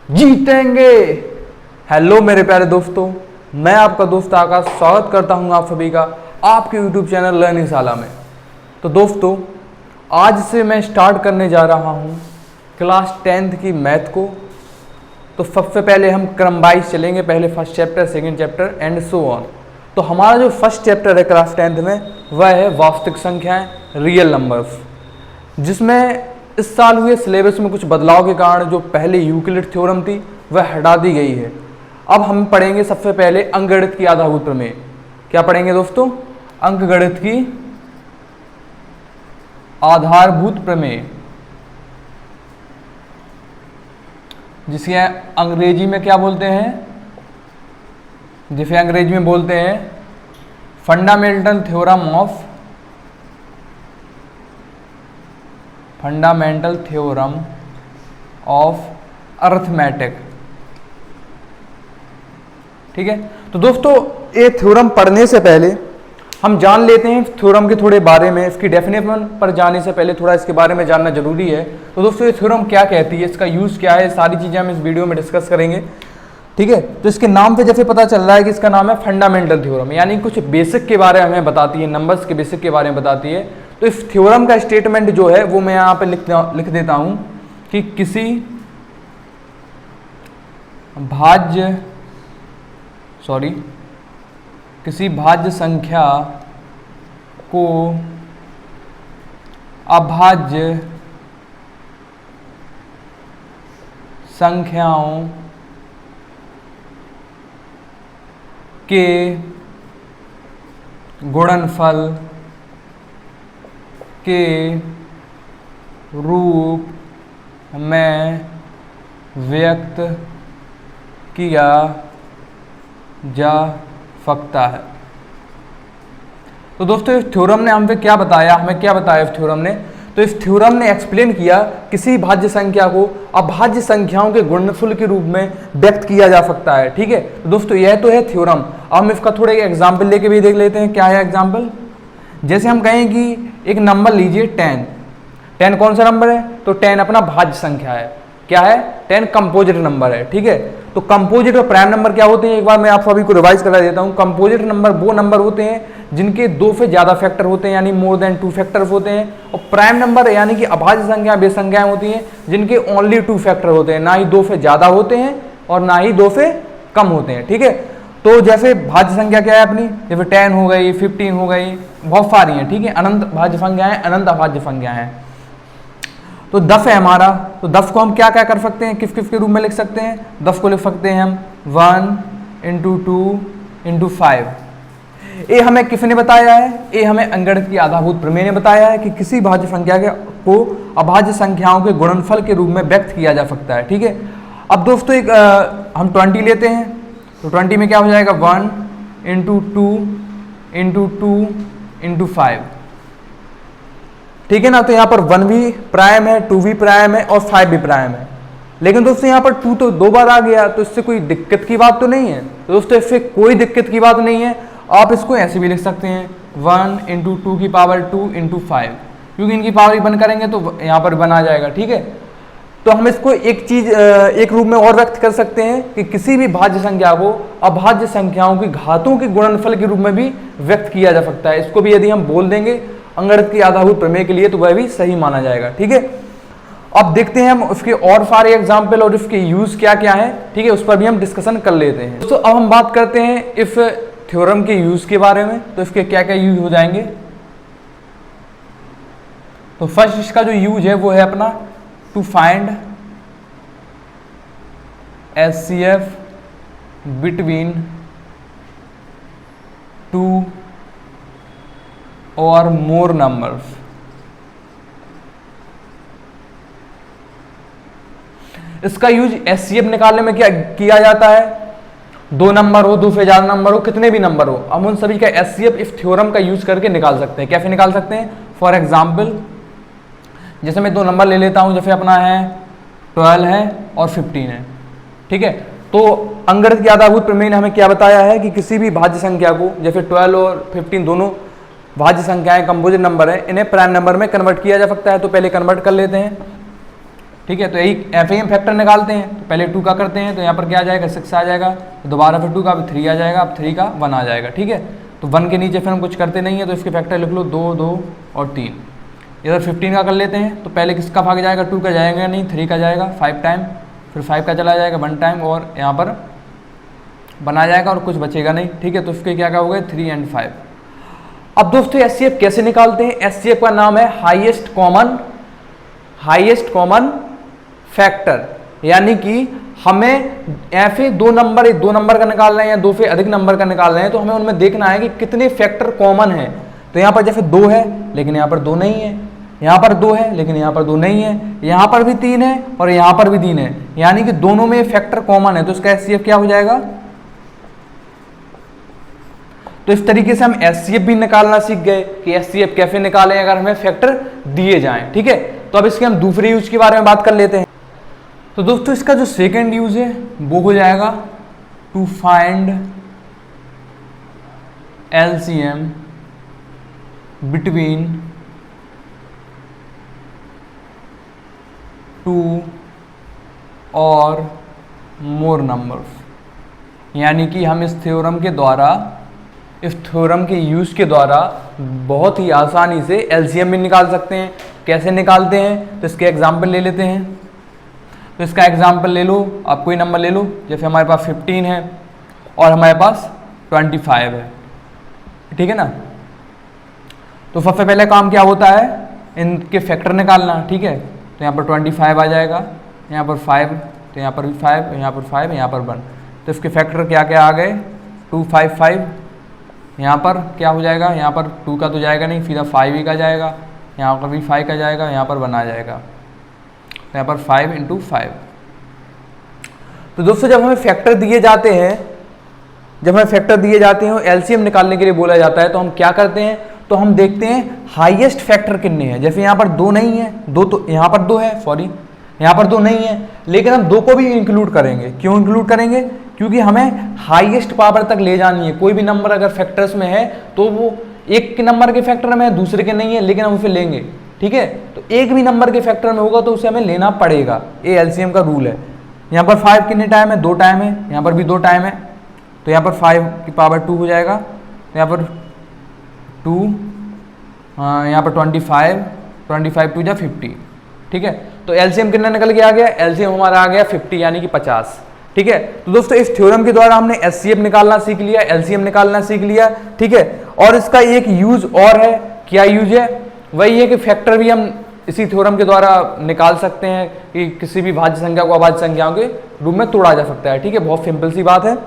जीतेंगे। हेलो मेरे प्यारे दोस्तों, मैं आपका दोस्त आकाश स्वागत करता हूं आप सभी का आपके यूट्यूब चैनल लर्निंग शाला में। तो दोस्तों, आज से मैं स्टार्ट करने जा रहा हूं क्लास 10th की मैथ को। तो सबसे पहले हम क्रम वाइज चलेंगे, पहले first chapter, second chapter and so on. तो हमारा जो फर्स्ट चैप्टर है क्लास 10th में वह है वास्तविक संख्याएं, रियल नंबर्स, जिसमें इस साल हुए सिलेबस में कुछ बदलाव के कारण जो पहले यूक्लिड थ्योरम थी वह हटा दी गई है। अब हम पढ़ेंगे सबसे पहले अंकगणित की आधारभूत प्रमेय। क्या पढ़ेंगे दोस्तों? अंकगणित की आधारभूत प्रमेय, जिसे अंग्रेजी में क्या बोलते हैं? जिसे अंग्रेजी में बोलते हैं फंडामेंटल थ्योरम ऑफ अरिथमेटिक। ठीक है, तो दोस्तों ये थ्योरम पढ़ने से पहले हम जान लेते हैं थ्योरम के थोड़े बारे में। इसकी डेफिनेशन पर जाने से पहले थोड़ा इसके बारे में जानना जरूरी है। तो दोस्तों ये थ्योरम क्या कहती है, इसका यूज क्या है, सारी चीजें हम इस वीडियो में डिस्कस करेंगे। ठीक है, तो इसके नाम पे जैसे पता चल रहा है कि इसका नाम है फंडामेंटल थ्योरम, यानी कुछ बेसिक के बारे में हमें बताती है, नंबर्स के बेसिक के बारे में बताती है। तो इस थ्योरम का स्टेटमेंट जो है वो मैं यहाँ पे लिख देता हूं कि किसी भाज्य संख्या को अभाज्य संख्याओं के गुणनफल के रूप में व्यक्त किया जा सकता है। तो दोस्तों इस थ्योरम ने हमें क्या बताया इस थ्योरम ने? तो इस थ्योरम ने एक्सप्लेन किया किसी भाज्य संख्या को अभाज्य संख्याओं के गुणनफल के रूप में व्यक्त किया जा सकता है। ठीक है, तो दोस्तों यह तो है थ्योरम। अब हम इसका थोड़ा एग्जाम्पल लेके भी देख लेते हैं। क्या है एग्जाम्पल? जैसे हम कहें कि एक नंबर लीजिए 10 कौन सा नंबर है? तो 10 अपना भाज्य संख्या है। क्या है? 10 कंपोजिट नंबर है। ठीक है, तो कंपोजिट और प्राइम नंबर क्या होते हैं? एक बार मैं आप सभी को रिवाइज करा देता हूं। कंपोजिट नंबर वो नंबर होते हैं जिनके 2 से ज्यादा फैक्टर होते हैं, यानी मोर देन 2 फैक्टर्स होते हैं। और प्राइम नंबर यानी कि अभाज्य संख्या वे संख्याएं होती हैं जिनके ओनली 2 फैक्टर होते हैं, ना ही 2 से ज्यादा होते हैं और ना ही 2 से कम होते हैं। ठीक है, तो जैसे भाज्य संख्या क्या है अपनी, जैसे 10 हो गई, 15 हो गई, बहुत सारी हैं। ठीक है, अनंत भाज्य संख्याएं, अनंत अभाज्य संख्याएं हैं। तो 10 है हमारा, तो 10 को हम क्या क्या कर सकते हैं, किस किस के रूप में लिख सकते हैं? 10 को लिख सकते हैं हम 1 × 2 × 5। ये हमें किसने बताया है? ये हमें अंकगणित की आधारभूत प्रमेय ने बताया है कि किसी भाज्य संख्या को अभाज्य संख्याओं के गुणनफल के रूप में व्यक्त किया जा सकता है। ठीक है, अब दोस्तों एक हम 20 लेते हैं, तो 20 में क्या हो जाएगा? 1 × 2 × 5। ठीक है ना, तो यहाँ पर 1 भी प्राइम है, 2 भी प्राइम है और 5 भी प्राइम है। लेकिन दोस्तों यहाँ पर 2 तो 2 बार आ गया, तो इससे कोई दिक्कत की बात तो नहीं है। तो दोस्तों इससे कोई दिक्कत की बात नहीं है। आप इसको ऐसे भी लिख सकते हैं 1 × 2 की पावर 2 × 5, क्योंकि इनकी पावर 1 करेंगे तो यहाँ पर 1 आ जाएगा। ठीक है, तो हम इसको एक रूप में और व्यक्त कर सकते हैं कि किसी भी भाज्य संख्या को अभाज्य संख्याओं की घातों के गुणनफल के रूप में भी व्यक्त किया जा सकता है। इसको भी यदि हम बोल देंगे अंकगणित की आधारभूत प्रमेय के लिए तो वह भी सही माना जाएगा। ठीक है, अब देखते हैं हम उसके और सारे एग्जाम्पल और इसके यूज क्या क्या है। ठीक है, उस पर भी हम डिस्कशन कर लेते हैं। तो अब हम बात करते हैं इस थ्योरम के यूज के बारे में। तो इसके क्या क्या यूज हो जाएंगे? तो फर्स्ट इसका जो यूज है वो है अपना टू फाइंड HCF बिटवीन 2 और मोर नंबर्स। इसका यूज HCF निकालने में क्या किया जाता है? 2 नंबर हो, 2 से ज्यादा नंबर हो, कितने भी नंबर हो, हम उन सभी का HCF इस थ्योरम का यूज करके निकाल सकते हैं। कैसे निकाल सकते हैं? फॉर एग्जाम्पल जैसे मैं 2 नंबर ले लेता हूं, जैसे अपना है 12 है और 15 है। ठीक है, तो अंकगणित की आधारभूत प्रमेय ने हमें क्या बताया है कि किसी भी भाज्य संख्या को, जैसे 12 और 15 दोनों भाज्य संख्याएं कंपोजिट नंबर है, इन्हें प्राइम नंबर में कन्वर्ट किया जा सकता है। तो पहले कन्वर्ट कर लेते हैं। ठीक है। तो यही ऐसे ही हम फैक्टर निकालते हैं, तो पहले 2 का करते हैं, तो यहाँ पर क्या आ जाएगा 6 आ जाएगा, तो दोबारा फिर 2 का, अब 3 आ जाएगा, अब 3 का 1 आ जाएगा। ठीक है, तो 1 के नीचे फिर हम कुछ करते नहीं है, तो इसके फैक्टर लिख लो 2, 2 और 3। इधर 15 का कर लेते हैं, तो पहले किसका भाग जाएगा, 2 का जाएगा नहीं, 3 का जाएगा 5 टाइम, फिर 5 का चला जाएगा 1 टाइम, और यहाँ पर बना जाएगा और कुछ बचेगा नहीं। ठीक है, तो उसके क्या क्या हो गए 3 और 5। अब दोस्तों एचसीएफ कैसे निकालते हैं, एचसीएफ का नाम है हाईएस्ट कॉमन फैक्टर, यानी कि हमें ऐसे दो नंबर का निकालना है या 2 से अधिक नंबर का निकालना है, तो हमें उनमें देखना है कि कितने फैक्टर कॉमन है। तो यहाँ पर जैसे 2 है लेकिन यहाँ पर 2 नहीं है, यहाँ पर 2 है लेकिन यहाँ पर 2 नहीं है, यहाँ पर भी 3 है और यहाँ पर भी 3 है, यानी कि दोनों में फैक्टर कॉमन है, तो इसका एचसीएफ क्या हो जाएगा। तो इस तरीके से हम एचसीएफ भी निकालना सीख गए कि एचसीएफ कैसे निकालें अगर हमें फैक्टर दिए जाएं। ठीक है, तो अब इसके हम दूसरे यूज के बारे में बात कर लेते हैं। तो दोस्तों इसका जो सेकंड यूज है वो हो जाएगा टू फाइंड एलसीएम बिटवीन 2 और मोर नंबर्स, यानी कि हम इस थ्योरम के यूज के द्वारा बहुत ही आसानी से एलसीएम भी निकाल सकते हैं। कैसे निकालते हैं, तो इसके एग्जाम्पल ले लेते हैं। तो इसका एग्जाम्पल ले लो, आप कोई नंबर ले लो, जैसे हमारे पास 15 है और हमारे पास 25 है। ठीक है ना, तो सबसे पहले काम क्या होता है, इनके फैक्टर निकालना। ठीक है, तो यहाँ पर 25 आ जाएगा, यहाँ पर 5, तो यहाँ पर भी 5, यहाँ पर 5, यहाँ पर 1, तो इसके फैक्टर क्या क्या आ गए 2, 5, 5। यहाँ पर क्या हो जाएगा, यहाँ पर 2 का तो जाएगा नहीं, सीधा 5 ही का जाएगा, यहाँ पर भी 5 का जाएगा, यहाँ पर 1 आ जाएगा, तो यहाँ पर 5 × 5। तो दोस्तों जब हमें फैक्टर दिए जाते हैं और एलसीएम निकालने के लिए बोला जाता है, तो हम क्या करते हैं, तो हम देखते हैं हाईएस्ट फैक्टर कितने हैं। जैसे यहाँ पर 2 नहीं है, 2 तो यहाँ पर 2 है, सॉरी यहाँ पर 2 नहीं है, लेकिन हम 2 को भी इंक्लूड करेंगे। क्यों इंक्लूड करेंगे, क्योंकि हमें हाईएस्ट पावर तक ले जानी है। कोई भी नंबर अगर फैक्टर्स में है तो वो एक के नंबर के फैक्टर में है, दूसरे के नहीं है, लेकिन हम उसे लेंगे। ठीक है, तो एक भी नंबर के फैक्टर में होगा तो उसे हमें लेना पड़ेगा, ये एलसीएम का रूल है। यहाँ पर 5 कितने टाइम है, 2 टाइम है, यहाँ पर भी 2 टाइम है, तो यहाँ पर 5 की पावर 2 हो जाएगा, तो यहाँ पर 2, यहाँ पर 25 2 जा 50। ठीक है, तो एलसीएम कितना निकल के आ गया, एलसीएम हमारा आ गया 50 यानी कि 50। ठीक है, तो दोस्तों इस थ्योरम के द्वारा हमने एचसीएफ निकालना सीख लिया, एलसीएम निकालना सीख लिया। ठीक है, और इसका एक यूज और है, क्या यूज है, वही है कि फैक्टर भी हम इसी थ्योरम के द्वारा निकाल सकते हैं कि किसी भी भाज्य संख्या को अभाज्य संख्याओं के रूप में तोड़ा जा सकता है। ठीक है, बहुत सिंपल सी बात है। तो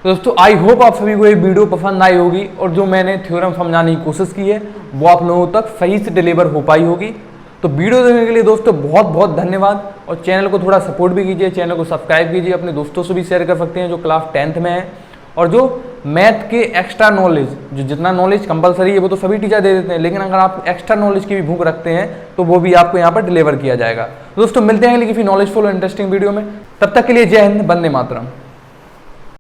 दोस्तों आई होप आप सभी को ये वीडियो पसंद आई होगी और जो मैंने थ्योरम समझाने की कोशिश की है वो आप लोगों तक सही से डिलीवर हो पाई होगी। तो वीडियो देखने के लिए दोस्तों बहुत बहुत धन्यवाद, और चैनल को थोड़ा सपोर्ट भी कीजिए, चैनल को सब्सक्राइब कीजिए, अपने दोस्तों से भी शेयर कर सकते हैं जो क्लास 10th में है, और जो मैथ के एक्स्ट्रा नॉलेज, जो जितना नॉलेज कंपलसरी है वो तो सभी टीचर दे देते हैं, लेकिन अगर आप एक्स्ट्रा नॉलेज की भी भूख रखते हैं तो वो भी आपको यहाँ पर डिलीवर किया जाएगा। दोस्तों मिलते हैं किसी नॉलेजफुल और इंटरेस्टिंग वीडियो में, तब तक के लिए जय हिंद, वंदे मातरम।